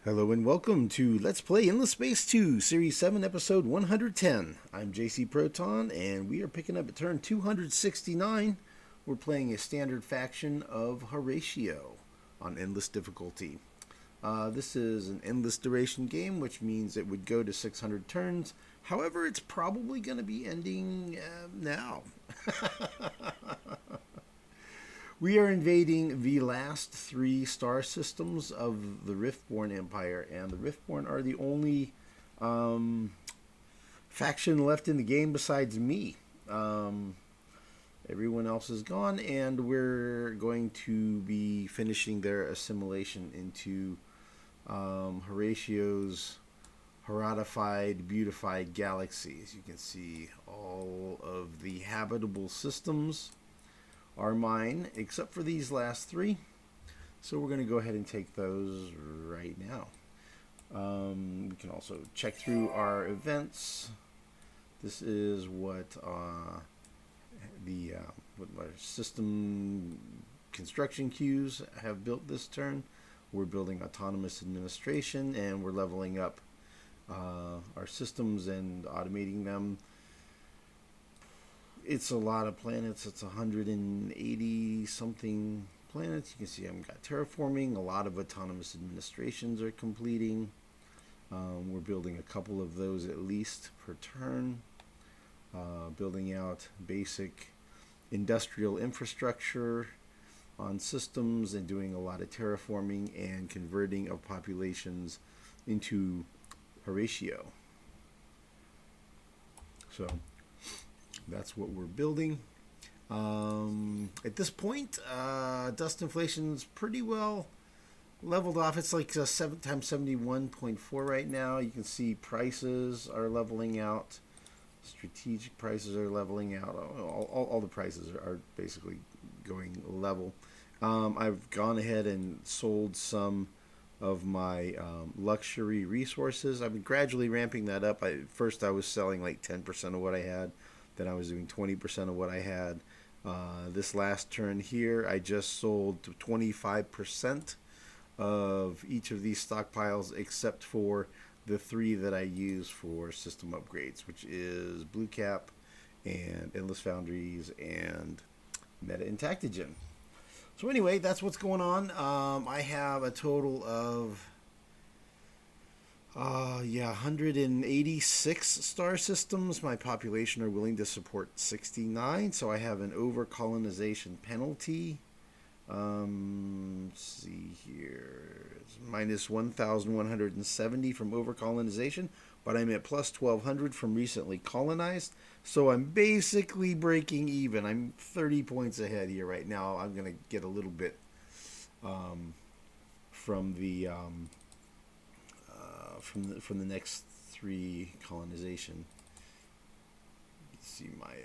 Hello and welcome to Let's Play Endless Space 2, Series 7, Episode 110. I'm JC Proton, and we are picking up at turn 269. We're playing a standard faction of Horatio on Endless difficulty. This is an endless duration game, which means it would go to 600 turns. However, it's probably going to be ending now. We are invading the last three star systems of the Riftborn Empire, and the Riftborn are the only faction left in the game besides me. Everyone else is gone, and we're going to be finishing their assimilation into Horatio's Horatified, beautified galaxy. As you can see, all of the habitable systems are mine, except for these last three. So we're going to go ahead and take those right now. We can also check through our events. This is what what our system construction queues have built this turn. We're building autonomous administration, and we're leveling up our systems and automating them. It's a lot of planets. It's 180 something planets. You can see I've got terraforming. A lot of autonomous administrations are completing. We're building a couple of those at least per turn. Building out basic industrial infrastructure on systems and doing a lot of terraforming and converting of populations into Horatio. So that's what we're building. At this point, dust inflation's pretty well leveled off. It's like 7 times 71.4 right now. You can see prices are leveling out. Strategic prices are leveling out. All the prices are basically going level. I've gone ahead and sold some of my luxury resources. I've been gradually ramping that up. First I was selling like 10% of what I had. Then I was doing 20% of what I had. This last turn here, I just sold 25% of each of these stockpiles, except for the three that I use for system upgrades, which is Blue Cap and Endless Foundries and Meta Intactogen. So anyway, that's what's going on. I have a total of 186 star systems. My population are willing to support 69, so I have an over-colonization penalty. Let's see here. It's minus 1,170 from over-colonization, but I'm at plus 1,200 from recently colonized, so I'm basically breaking even. I'm 30 points ahead here right now. I'm going to get a little bit from the from the next three colonization. Let's see, my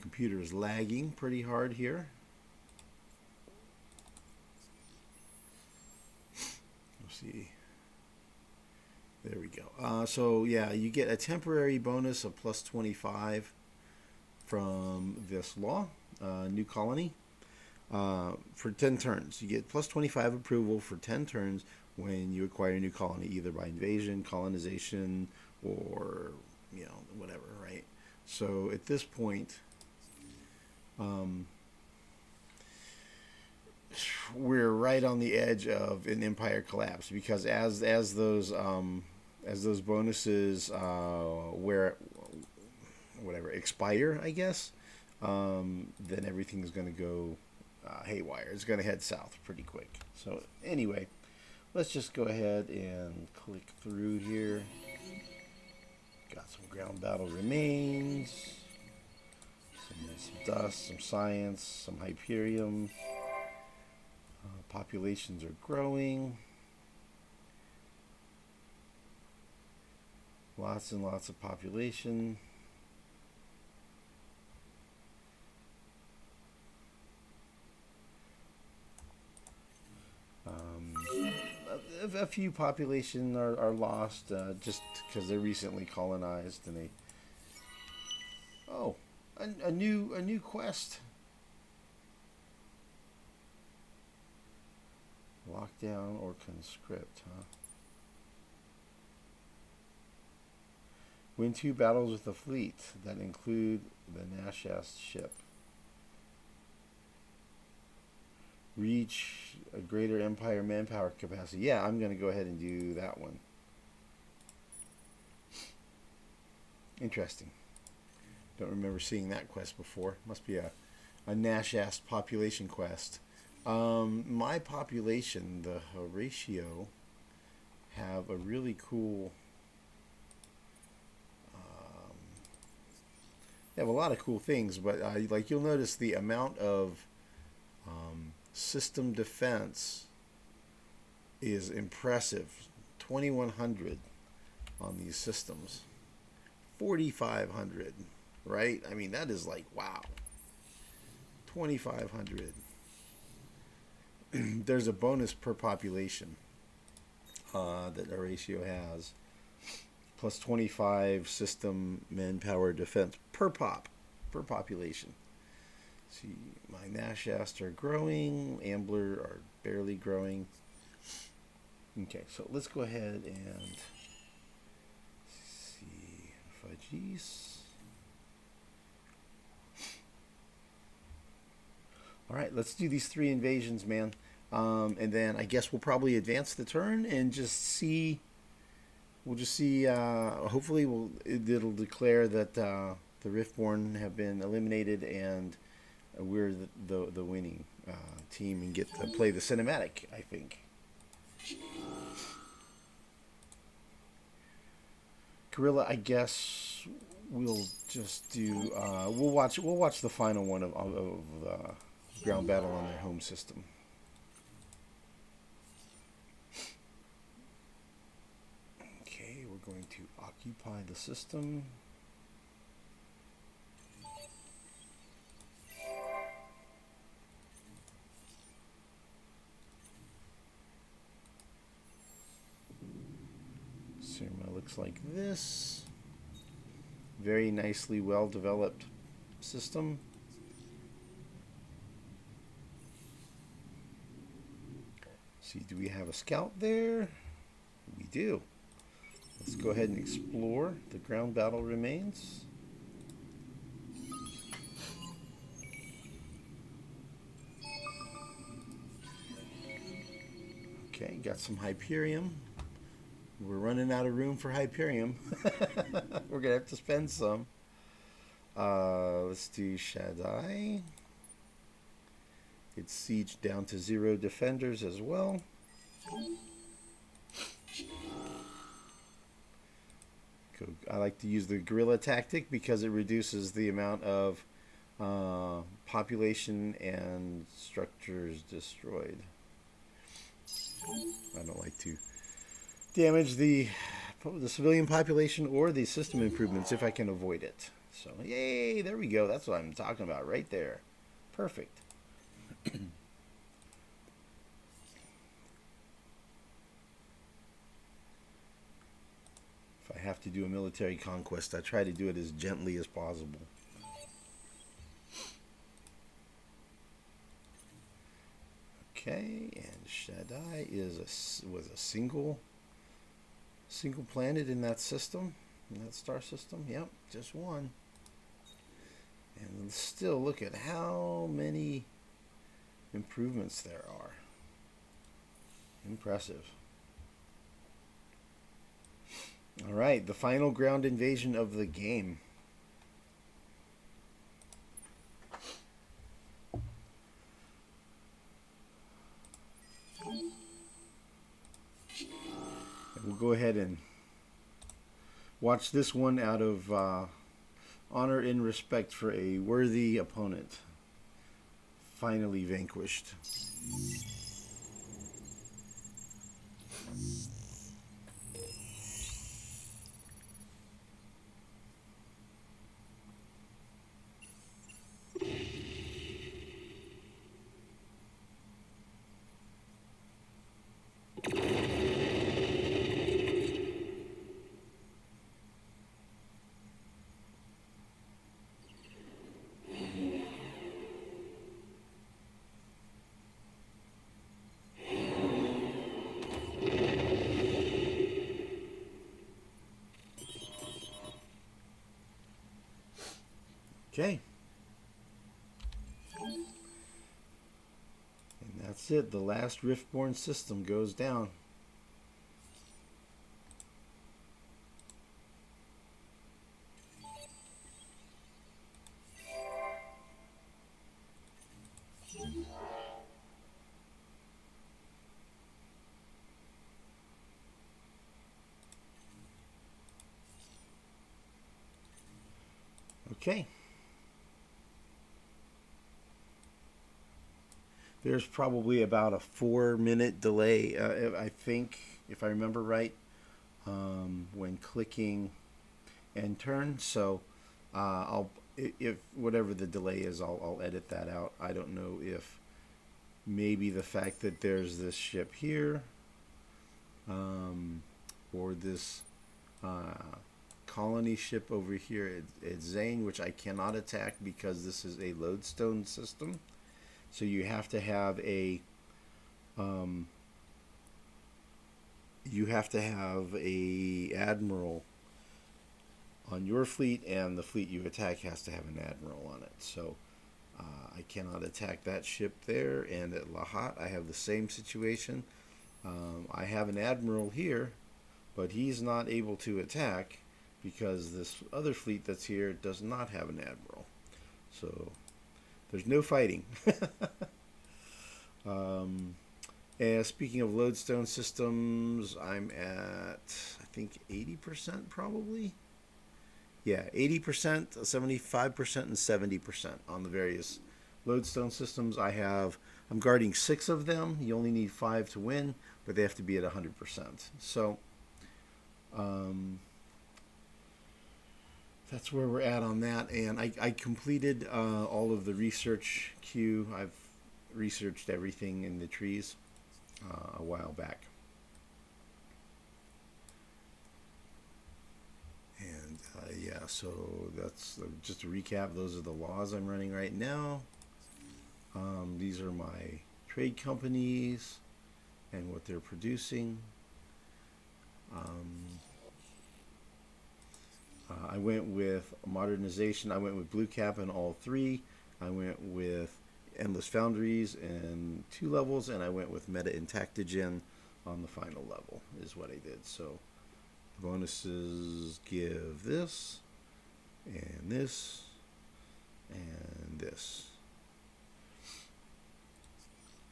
computer is lagging pretty hard here. Let's see. There we go. So yeah, you get a temporary bonus of plus 25 from this law, new colony, for 10 turns. You get plus 25 approval for 10 turns when you acquire a new colony, either by invasion, colonization, or whatever, right? So at this point, we're right on the edge of an empire collapse, because as those bonuses expire, I guess, then everything's going to go haywire. It's going to head south pretty quick. So anyway, let's just go ahead and click through here. Got some ground battle remains, some dust, some science, some Hyperium. Populations are growing. Lots and lots of population. A few population are lost just because they're recently colonized, and they a new quest. Lockdown or conscript, huh? Win 2 battles with the fleet that include the Nashast ship. Reach a greater Empire manpower capacity. Yeah, I'm going to go ahead and do that one. Interesting. Don't remember seeing that quest before. Must be a Nashast population quest. My population, the Horatio, have a really cool... they have a lot of cool things, but like you'll notice the amount of system defense is impressive. 2,100 on these systems. 4,500, right? I mean, that is like, wow. 2,500. There's a bonus per population that Horatio has. Plus 25 system manpower defense per population. See, my Nashast are growing. Ambler are barely growing. Okay, so let's go ahead and see Fudgies. All right, let's do these 3 invasions, man. And then I guess we'll probably advance the turn and just see. We'll just see. Hopefully, it'll declare that the Riftborn have been eliminated and we're the winning team and get to play the cinematic, I think. Guerrilla, I guess we'll just do. We'll watch the final one of ground battle on their home system. Okay, we're going to occupy the system. Surma looks like this. Very nicely well developed system. See, do we have a scout there? We do. Let's go ahead and explore. The ground battle remains. Okay, got some Hyperium. We're running out of room for Hyperium. We're going to have to spend some. Let's do Shaddai. Get siege down to 0 defenders as well. I like to use the guerrilla tactic because it reduces the amount of population and structures destroyed. I don't like to damage the civilian population or the system improvements if I can avoid it. So, yay, there we go. That's what I'm talking about right there. Perfect. If I have to do a military conquest, I try to do it as gently as possible. Okay, and Shaddai was a single planet in that system, in that star system. Yep, just one. And still, look at how many improvements there are. Impressive. All right, the final ground invasion of the game. And we'll go ahead and watch this one out of honor and respect for a worthy opponent. Finally vanquished. Okay. And that's it. The last Riftborn system goes down. Okay. There's probably about a 4-minute delay, I think, if I remember right, when clicking end turn. So if whatever the delay is, I'll edit that out. I don't know if maybe the fact that there's this ship here, or this colony ship over here at Zane, which I cannot attack because this is a lodestone system. So you have to have a admiral on your fleet, and the fleet you attack has to have an admiral on it. So I cannot attack that ship there. And at Lahat, I have the same situation. I have an admiral here, but he's not able to attack because this other fleet that's here does not have an admiral. So there's no fighting. And speaking of lodestone systems, I'm at, I think, 80% probably. Yeah, 80%, 75%, and 70% on the various lodestone systems. I'm guarding 6 of them. You only need 5 to win, but they have to be at 100%. So that's where we're at on that. And I completed all of the research queue. I've researched everything in the trees a while back. And yeah, so that's just a recap. Those are the laws I'm running right now. These are my trade companies and what they're producing. I went with modernization. I went with Blue Cap in all 3. I went with Endless Foundries in 2 levels, and I went with Meta Intactogen on the final level is what I did. So bonuses give this, and this, and this.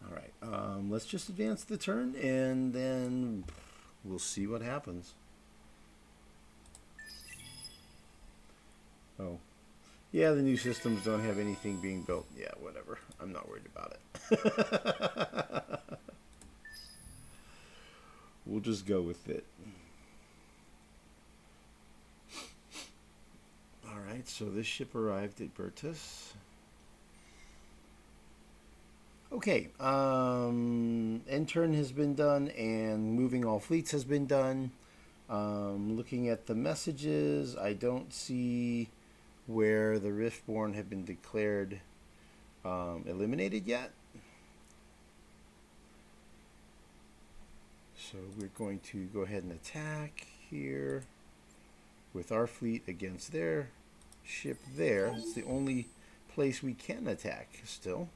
All right, let's just advance the turn, and then we'll see what happens. Oh. Yeah, the new systems don't have anything being built. Yeah, whatever. I'm not worried about it. We'll just go with it. Alright, so this ship arrived at Bertus. Okay, end turn has been done, and moving all fleets has been done. Looking at the messages, I don't see where the Riftborn have been declared eliminated yet. So we're going to go ahead and attack here with our fleet against their ship there. It's the only place we can attack still.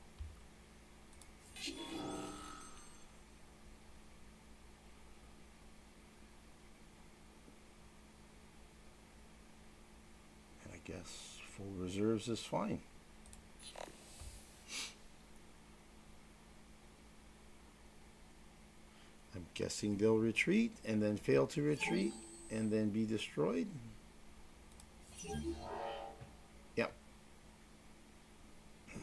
And I guess full reserves is fine. I'm guessing they'll retreat and then fail to retreat and then be destroyed. Yep. It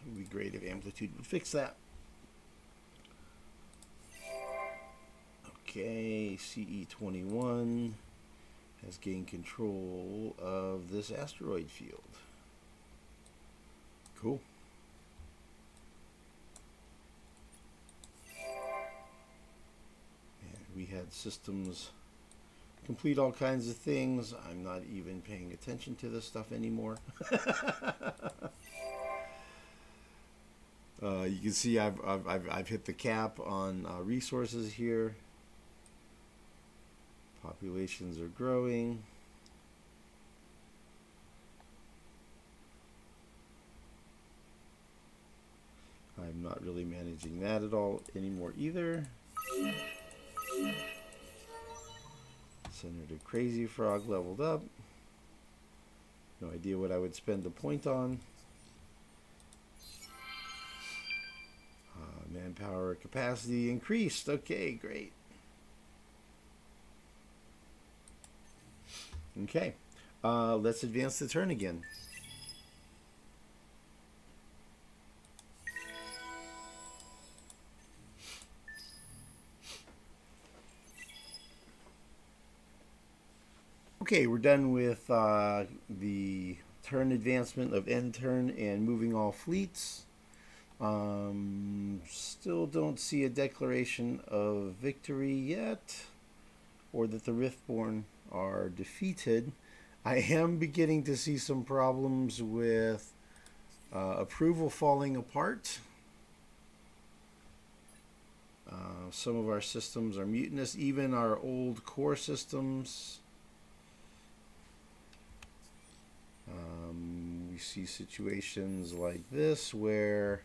would be great if Amplitude would fix that. Okay, CE21 has gained control of this asteroid field. Cool. And we had systems complete all kinds of things. I'm not even paying attention to this stuff anymore. You can see I've hit the cap on resources here. Populations are growing. I'm not really managing that at all anymore either. Senator Crazy Frog leveled up. No idea what I would spend the point on. Manpower capacity increased. Okay, great. Okay, let's advance the turn again. Okay, we're done with the turn advancement of end turn and moving all fleets. Still don't see a declaration of victory yet, or that the Riftborn are defeated. I am beginning to see some problems with approval falling apart. Some of our systems are mutinous, even our old core systems. We see situations like this where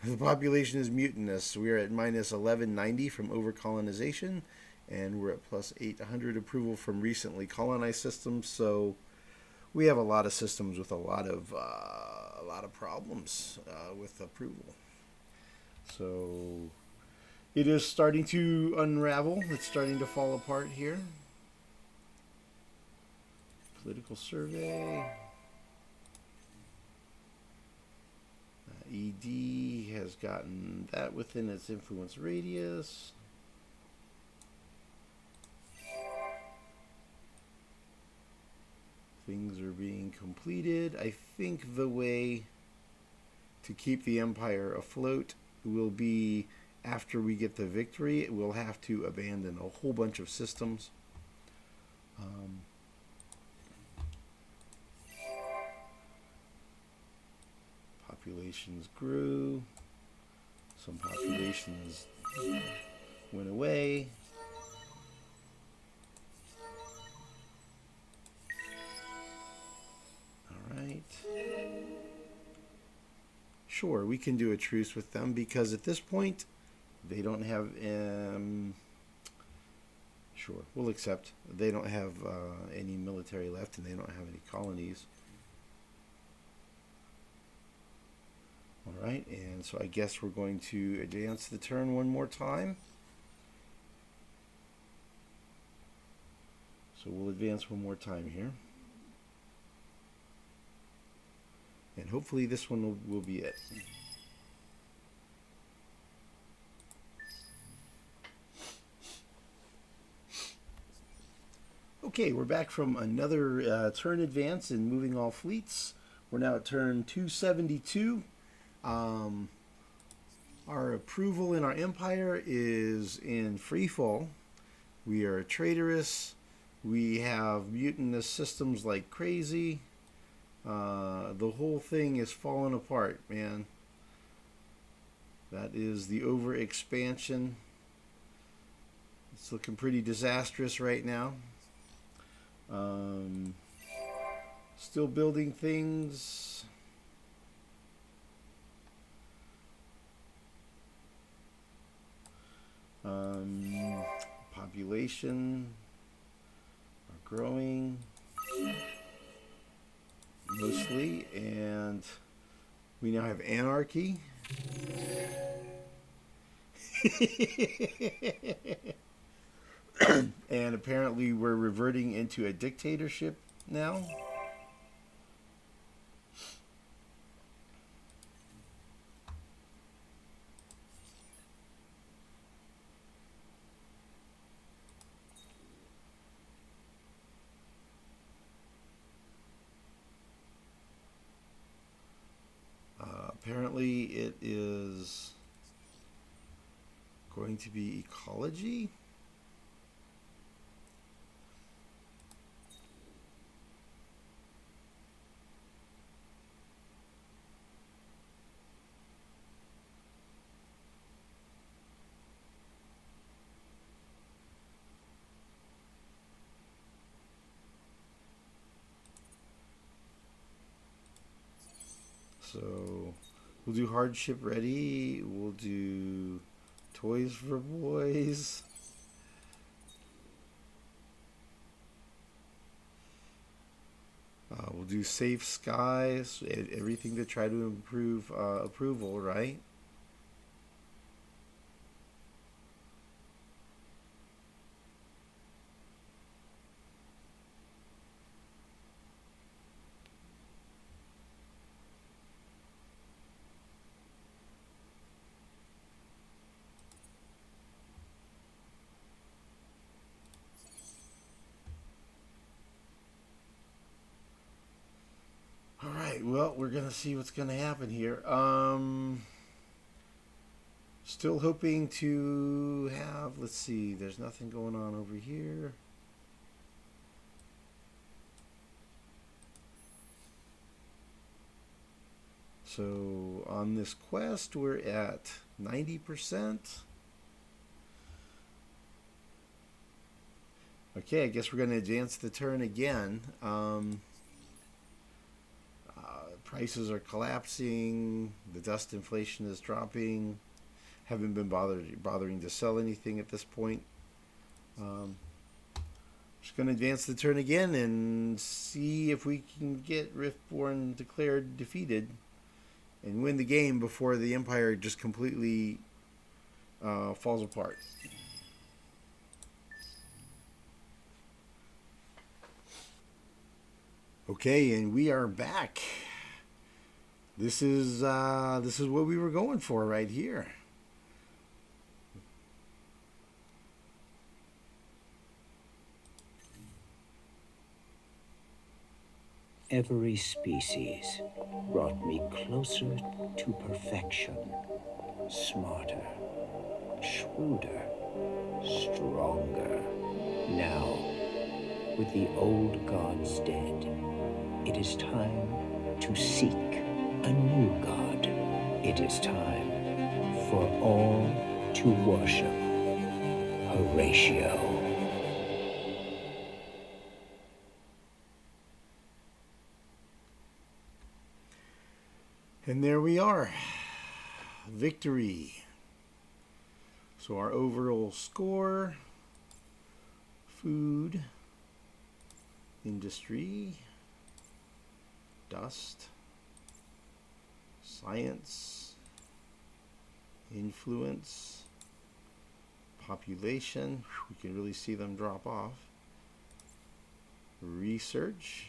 the population is mutinous. We are at minus 1190 from overcolonization, and we're at plus 800 approval from recently colonized systems. So we have a lot of systems with a lot of problems with approval. So it is starting to unravel. It's starting to fall apart here. Political survey. ED has gotten that within its influence radius. Things are being completed. I think the way to keep the empire afloat will be after we get the victory. We'll have to abandon a whole bunch of systems. Populations grew. Some populations went away. All right. Sure, we can do a truce with them because at this point they don't have sure, we'll accept. They don't have any military left, and they don't have any colonies. All right, and so I guess we're going to advance the turn one more time. So we'll advance one more time here. And hopefully this one will be it. Okay, we're back from another turn advance in moving all fleets. We're now at turn 272. Our approval in our empire is in free fall. We are traitorous. We have mutinous systems like crazy. The whole thing is falling apart, man. That is the overexpansion. It's looking pretty disastrous right now. Still building things. Population are growing mostly, and we now have anarchy. And apparently we're reverting into a dictatorship now. Apparently it is going to be ecology. So We'll do hardship ready. We'll do toys for boys. We'll do safe skies. Everything to try to improve approval, right? All right, well, we're going to see what's going to happen here. Still hoping to have, let's see, there's nothing going on over here. So on this quest, we're at 90%. Okay, I guess we're going to advance the turn again. Prices are collapsing. The dust inflation is dropping. Haven't been bothering to sell anything at this point. Just going to advance the turn again and see if we can get Riftborn declared defeated and win the game before the Empire just completely falls apart. Okay, and we are back. This is what we were going for right here. Every species brought me closer to perfection. Smarter, shrewder, stronger. Now, with the old gods dead, it is time to seek a new god. It is time for all to worship Horatio. And there we are. Victory. So our overall score, food, industry, dust, science, influence, population. We can really see them drop off. Research,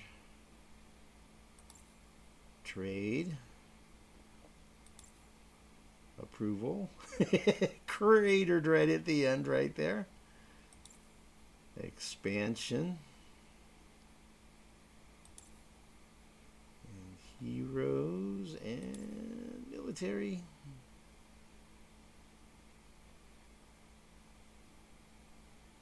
trade, approval, creator dread at the end right there, expansion, and heroes and military.